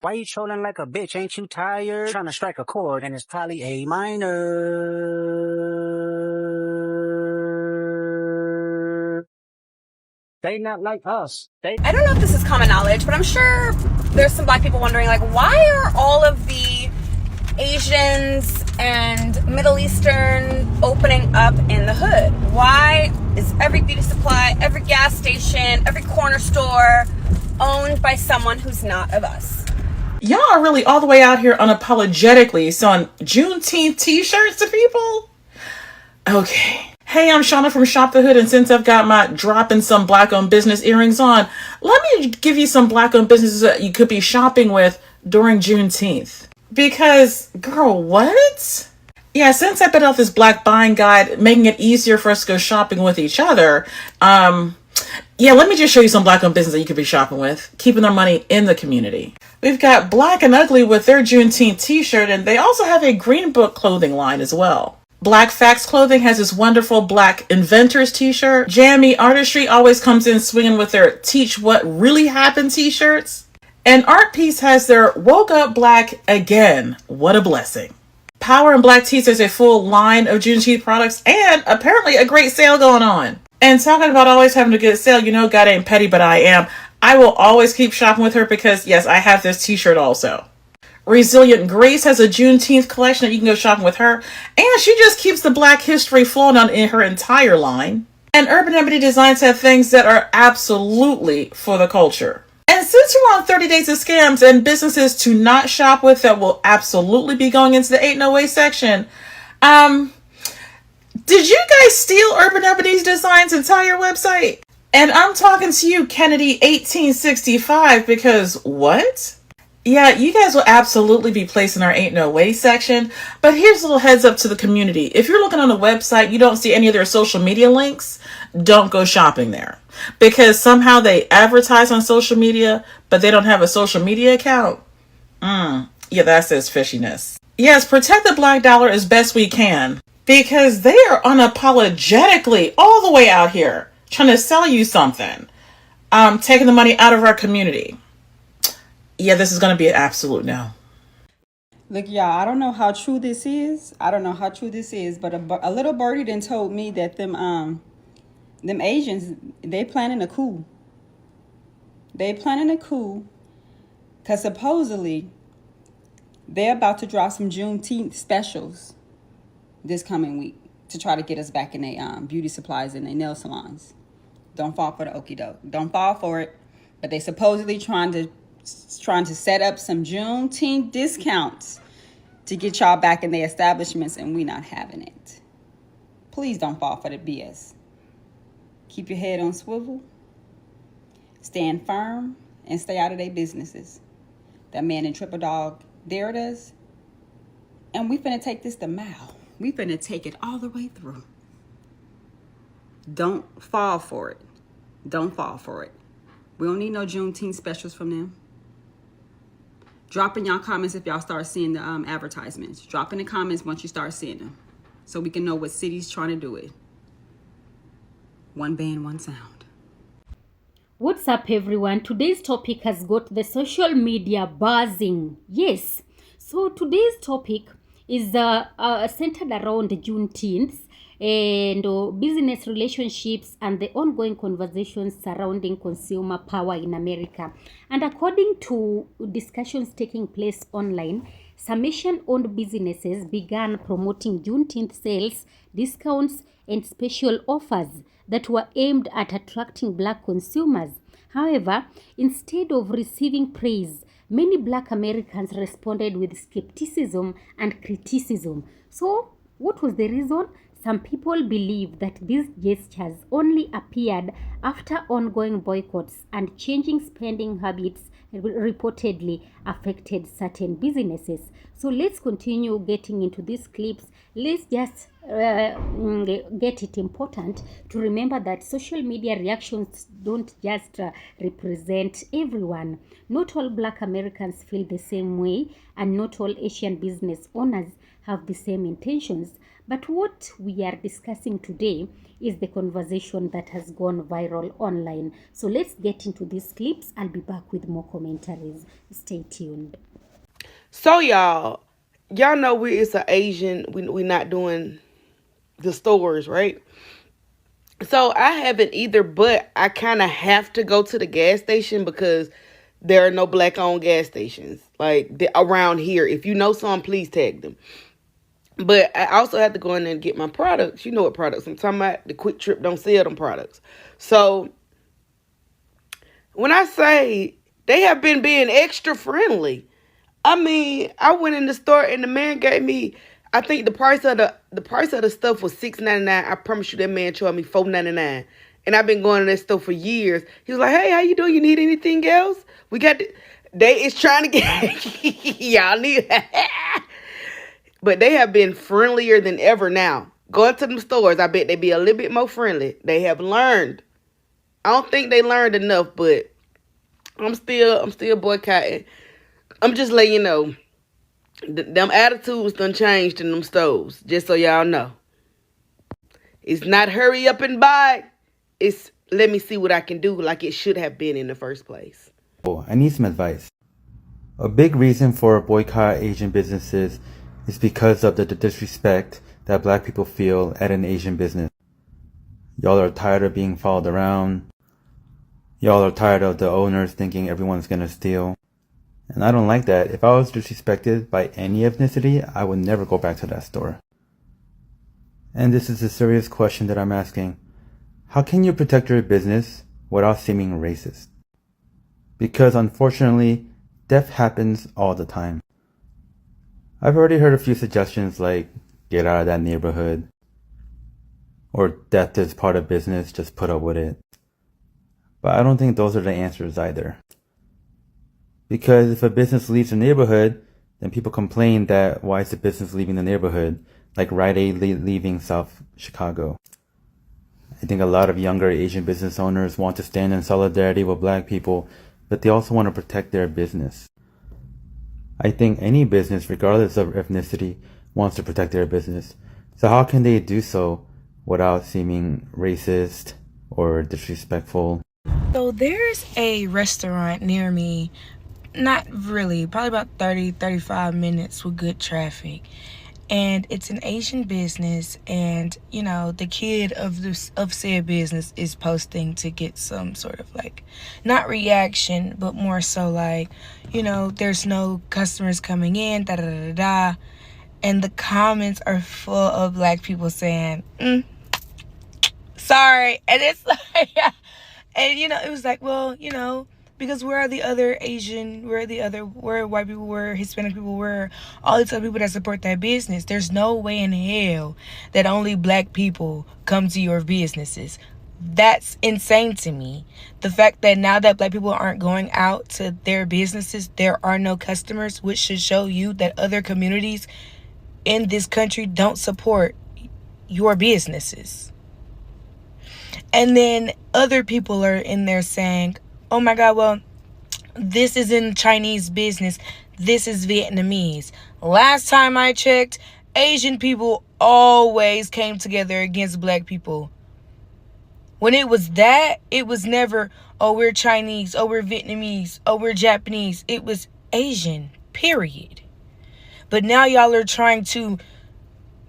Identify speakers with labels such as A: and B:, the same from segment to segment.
A: Why you trolling like a bitch? Ain't you tired? Trying to strike a chord and it's probably A minor. They not like us.
B: I don't know if this is common knowledge, but I'm sure there's some black people wondering, like, why are all of the Asians and Middle Eastern opening up in the hood? Why is every beauty supply, every gas station, every corner store owned by someone who's not of us?
C: Y'all are really all the way out here unapologetically selling Juneteenth t-shirts to people? Okay. Hey, I'm Shauna from Shop the Hood, and since I've got my dropping some black-owned business earrings on, let me give you some black-owned businesses that you could be shopping with during Juneteenth. Because, girl, what? Yeah, since I put out this black buying guide, making it easier for us to go shopping with each other, let me just show you some black-owned business that you could be shopping with, keeping their money in the community. We've got Black and Ugly with their Juneteenth t-shirt, and they also have a Green Book clothing line as well. Black Facts Clothing has this wonderful Black Inventors t-shirt. Jammy Artistry always comes in swinging with their Teach What Really Happened t-shirts. And Art Piece has their Woke Up Black Again. What a blessing. Power and Black Tees has a full line of Juneteenth products and apparently a great sale going on. And talking about always having a good sale, you know, God ain't petty, but I am. I will always keep shopping with her because, yes, I have this t-shirt also. Resilient Grace has a Juneteenth collection that you can go shopping with her. And she just keeps the Black history flowing on in her entire line. And Urban Ebony Designs have things that are absolutely for the culture. And since we're on 30 Days of Scams and businesses to not shop with that will absolutely be going into the 8 No Way section, did you guys steal Urban Ebony's Designs' entire website? And I'm talking to you, Kennedy 1865, because what? Yeah, you guys will absolutely be placed in our Ain't No Way section, but here's a little heads up to the community. If you're looking on the website, you don't see any of their social media links, don't go shopping there. Because somehow they advertise on social media, but they don't have a social media account. Yeah, that says fishiness. Yes, protect the Black dollar as best we can, because they are unapologetically all the way out here trying to sell you something, taking the money out of our community. Yeah, this is going to be an absolute no.
D: Look, y'all, I don't know how true this is. But a little birdie then told me that them Asians, they planning a coup. Because supposedly they're about to drop some Juneteenth specials this coming week to try to get us back in their beauty supplies and their nail salons. Don't fall for the okie doke. Don't fall for it. But they supposedly trying to set up some Juneteenth discounts to get y'all back in their establishments, and we not having it. Please don't fall for the BS. Keep your head on swivel, stand firm, and stay out of their businesses. That man in Triple Dog dared us, and we finna take this to mile. We finna take it all the way through. Don't fall for it. Don't fall for it. We don't need no Juneteenth specials from them. Drop in y'all comments if y'all start seeing the advertisements. Drop in the comments once you start seeing them, so we can know what city's trying to do it. One band, one sound.
E: What's up, everyone? Today's topic has got the social media buzzing. Yes. So today's topic is centered around Juneteenth and business relationships and the ongoing conversations surrounding consumer power in America. And according to discussions taking place online, some Asian-owned businesses began promoting Juneteenth sales, discounts, and special offers that were aimed at attracting Black consumers. However, instead of receiving praise, many Black Americans responded with skepticism and criticism. So, what was the reason? Some people believe that these gestures only appeared after ongoing boycotts and changing spending habits reportedly affected certain businesses. So let's continue getting into these clips. Let's just get it important to remember that social media reactions don't just represent everyone. Not all Black Americans feel the same way, and not all Asian business owners have the same intentions. But what we are discussing today is the conversation that has gone viral online. So let's get into these clips. I'll be back with more commentaries. Stay tuned.
F: So y'all know it's an Asian. We not doing the stores, right? So I haven't either, but I kind of have to go to the gas station because there are no Black-owned gas stations like around here. If you know some, please tag them. But I also have to go in there and get my products. You know what products I'm talking about? The Quick Trip don't sell them products. So when I say they have been being extra friendly, I mean, I went in the store and the man gave me, I think the price of the stuff was $6.99. I promise you that man charged me $4.99. And I've been going to that store for years. He was like, "Hey, how you doing? You need anything else? We got they is trying to get y'all need but they have been friendlier than ever now. Going to them stores, I bet they be a little bit more friendly. They have learned. I don't think they learned enough, but I'm still boycotting. I'm just letting you know, them attitudes done changed in them stores, just so y'all know. It's not hurry up and buy. It's let me see what I can do like it should have been in the first place.
G: I need some advice. A big reason for boycott Asian businesses is because of the disrespect that Black people feel at an Asian business. Y'all are tired of being followed around. Y'all are tired of the owners thinking everyone's gonna steal. And I don't like that. If I was disrespected by any ethnicity, I would never go back to that store. And this is a serious question that I'm asking. How can you protect your business without seeming racist? Because unfortunately, death happens all the time. I've already heard a few suggestions like, get out of that neighborhood. Or death is part of business, just put up with it. But I don't think those are the answers either. Because if a business leaves the neighborhood, then people complain that why is the business leaving the neighborhood? Like Rite Aid leaving South Chicago. I think a lot of younger Asian business owners want to stand in solidarity with Black people, but they also want to protect their business. I think any business, regardless of ethnicity, wants to protect their business. So how can they do so without seeming racist or disrespectful?
H: So there's a restaurant near me, not really, probably about 35 minutes with good traffic. And it's an Asian business, and you know, the kid of said business is posting to get some sort of like, not reaction, but more so like, you know, there's no customers coming in, da da da da da. And the comments are full of Black people saying, sorry. And it's like, and you know, it was like, well, you know, because where are the other Asian, where white people were, Hispanic people were, all these other people that support that business? There's no way in hell that only Black people come to your businesses. That's insane to me. The fact that now that Black people aren't going out to their businesses, there are no customers, which should show you that other communities in this country don't support your businesses. And then other people are in there saying, oh my God, well, this is in Chinese business. This is Vietnamese. Last time I checked, Asian people always came together against Black people. When it was that, it was never, oh, we're Chinese, oh, we're Vietnamese, oh, we're Japanese. It was Asian, period. But now y'all are trying to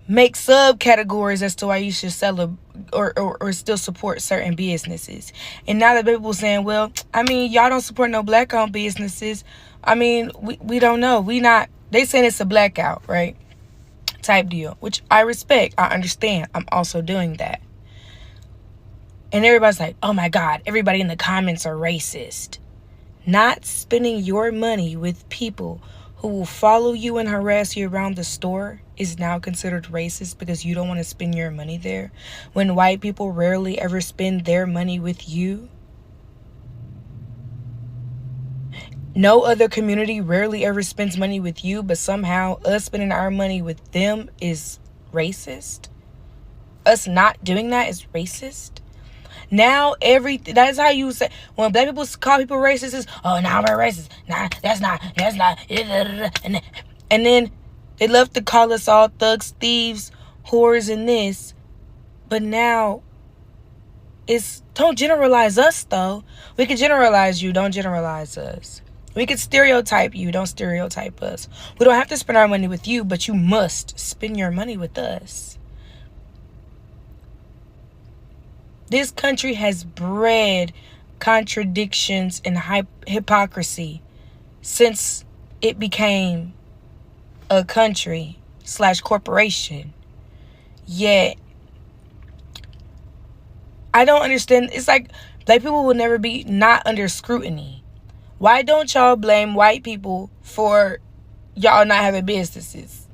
H: make subcategories as to why you should sell or still support certain businesses. And now that people saying, well, I mean, y'all don't support no Black-owned businesses. I mean, we don't know. They saying it's a blackout, right? Type deal, which I respect. I understand. I'm also doing that. And everybody's like, oh my God, everybody in the comments are racist. Not spending your money with people who will follow you and harass you around the store is now considered racist because you don't want to spend your money there, when white people rarely ever spend their money with you. No other community rarely ever spends money with you, but somehow us spending our money with them is racist. us not doing that is racist. Now that's how you say when black people call people racist is, oh, nah, we're racist. Nah, that's not. And then they love to call us all thugs, thieves, whores, and this. But now don't generalize us though. We can generalize you, don't generalize us. We can stereotype you, don't stereotype us. We don't have to spend our money with you, but you must spend your money with us. This country has bred contradictions and hypocrisy since it became a country / corporation. Yet, I don't understand. It's like black people will never be not under scrutiny. Why don't y'all blame white people for y'all not having businesses?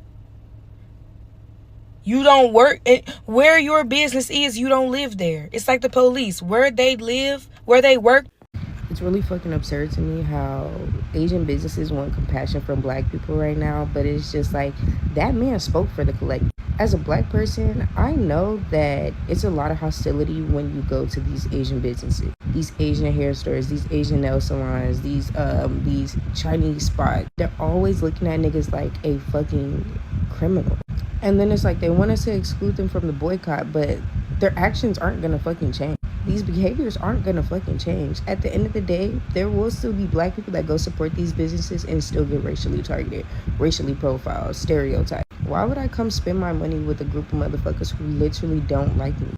H: You don't work where your business is. You don't live there. It's like the police. Where they live, where they work.
I: It's really fucking absurd to me how Asian businesses want compassion from black people right now, but it's just like that man spoke for the collective. As a black person, I know that it's a lot of hostility when you go to these Asian businesses, these Asian hair stores, these Asian nail salons, these Chinese spots. They're always looking at niggas like a fucking criminal. And then it's like they want us to exclude them from the boycott, but their actions aren't gonna fucking change. These behaviors aren't gonna fucking change. At the end of the day, there will still be black people that go support these businesses and still get racially targeted, racially profiled, stereotyped. Why would I come spend my money with a group of motherfuckers who literally don't like me?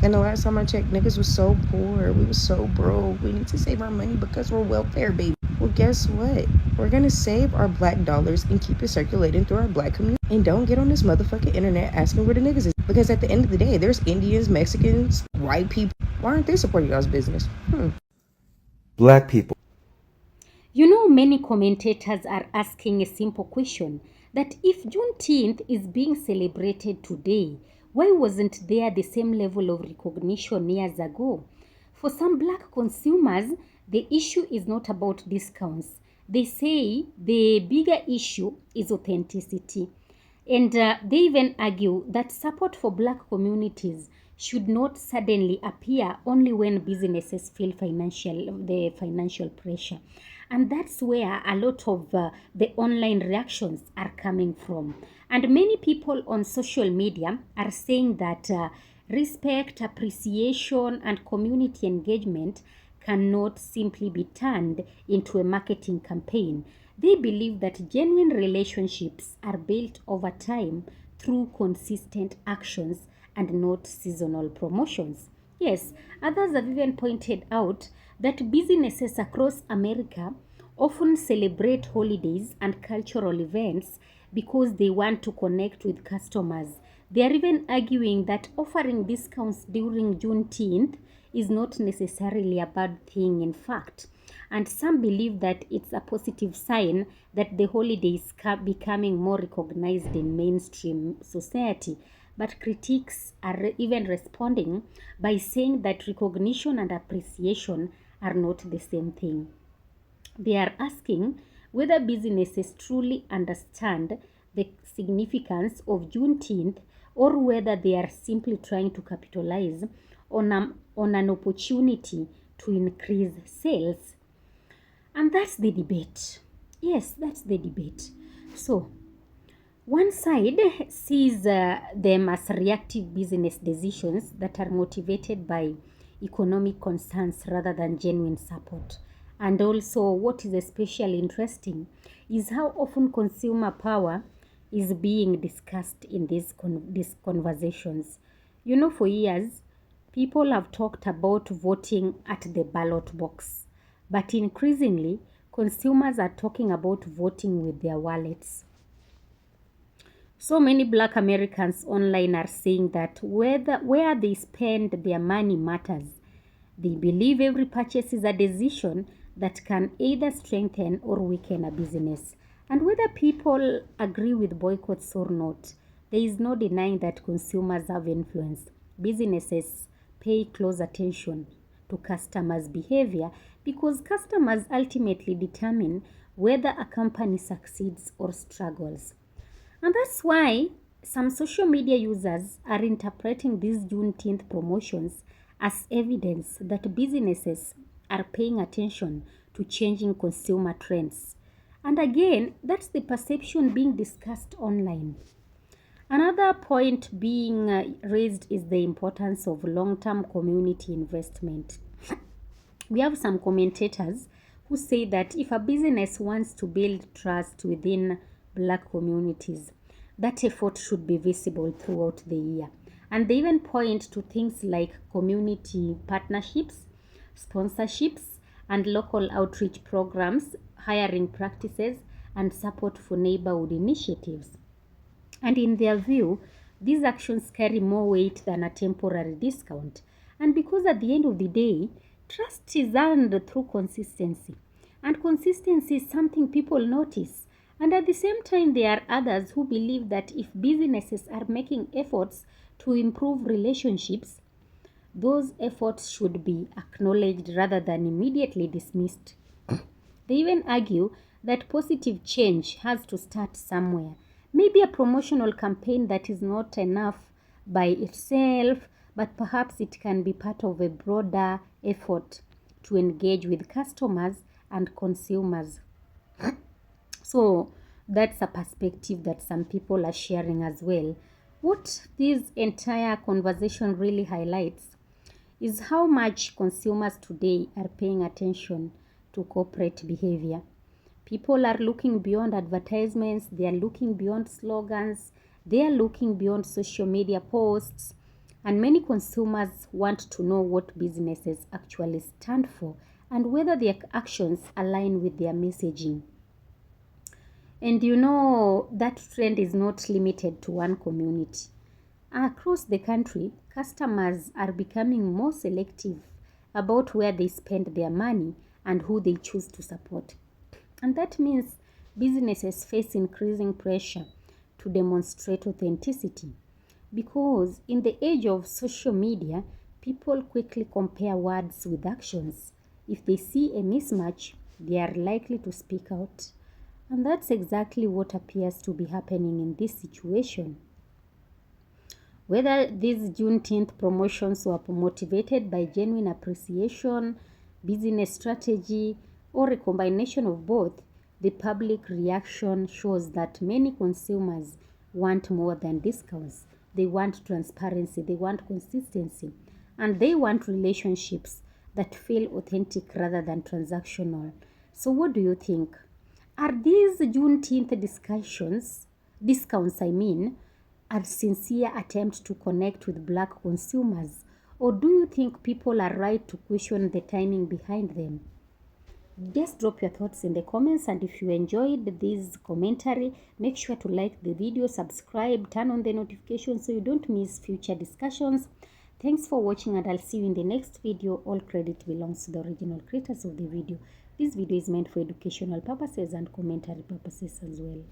I: And the last time I checked, niggas was so poor. We was so broke. We need to save our money because we're welfare, baby. Well, guess what? We're gonna save our black dollars and keep it circulating through our black community. And don't get on this motherfucking internet asking where the niggas is. Because at the end of the day, there's Indians, Mexicans, white people. Why aren't they supporting y'all's business?
G: Black people.
E: You know, many commentators are asking a simple question that if Juneteenth is being celebrated today, why wasn't there the same level of recognition years ago? For some black consumers, the issue is not about discounts. They say the bigger issue is authenticity. And they even argue that support for black communities should not suddenly appear only when businesses feel the financial pressure. And that's where a lot of the online reactions are coming from. And many people on social media are saying that respect, appreciation, and community engagement cannot simply be turned into a marketing campaign. They believe that genuine relationships are built over time through consistent actions and not seasonal promotions. Yes, others have even pointed out that businesses across America often celebrate holidays and cultural events because they want to connect with customers. They are even arguing that offering discounts during Juneteenth is not necessarily a bad thing, in fact. And some believe that it's a positive sign that the holiday is becoming more recognized in mainstream society. But critics are even responding by saying that recognition and appreciation are not the same thing. They are asking whether businesses truly understand the significance of Juneteenth or whether they are simply trying to capitalize on an opportunity to increase sales. And that's the debate. Yes, that's the debate. So, one side sees them as reactive business decisions that are motivated by economic concerns rather than genuine support. And also, what is especially interesting is how often consumer power is being discussed in these conversations. You know, for years, people have talked about voting at the ballot box, but increasingly, consumers are talking about voting with their wallets. So many black Americans online are saying that where they spend their money matters. They believe every purchase is a decision that can either strengthen or weaken a business. And whether people agree with boycotts or not, there is no denying that consumers have influence. Businesses pay close attention to customers' behavior because customers ultimately determine whether a company succeeds or struggles. And that's why Some social media users are interpreting these Juneteenth promotions as evidence that businesses are paying attention to changing consumer trends. And again, that's the perception being discussed online. Another point being raised is the importance of long-term community investment. We have some commentators who say that if a business wants to build trust within black communities, that effort should be visible throughout the year. And they even point to things like community partnerships, sponsorships, and local outreach programs, hiring practices, and support for neighborhood initiatives. And in their view, these actions carry more weight than a temporary discount. And because at the end of the day, trust is earned through consistency. And consistency is something people notice. And at the same time, there are others who believe that if businesses are making efforts to improve relationships, those efforts should be acknowledged rather than immediately dismissed. They even argue that positive change has to start somewhere. Maybe a promotional campaign that is not enough by itself, but perhaps it can be part of a broader effort to engage with customers and consumers. So that's a perspective that some people are sharing as well. What this entire conversation really highlights is how much consumers today are paying attention to corporate behavior. People are looking beyond advertisements, they are looking beyond slogans, they are looking beyond social media posts, and many consumers want to know what businesses actually stand for and whether their actions align with their messaging. And you know, that trend is not limited to one community. Across the country, customers are becoming more selective about where they spend their money and who they choose to support. And that means businesses face increasing pressure to demonstrate authenticity. Because in the age of social media, people quickly compare words with actions. If they see a mismatch, they are likely to speak out. And that's exactly what appears to be happening in this situation. Whether these Juneteenth promotions were motivated by genuine appreciation, business strategy, or a combination of both, the public reaction shows that many consumers want more than discounts. They want transparency, they want consistency, and they want relationships that feel authentic rather than transactional. So, what do you think? Are these Juneteenth discounts, a sincere attempt to connect with black consumers? Or do you think people are right to question the timing behind them? Just drop your thoughts in the comments, and if you enjoyed this commentary, make sure to like the video, subscribe, turn on the notifications so you don't miss future discussions. Thanks for watching, and I'll see you in the next video. All credit belongs to the original creators of the video. This video is meant for educational purposes and commentary purposes as well.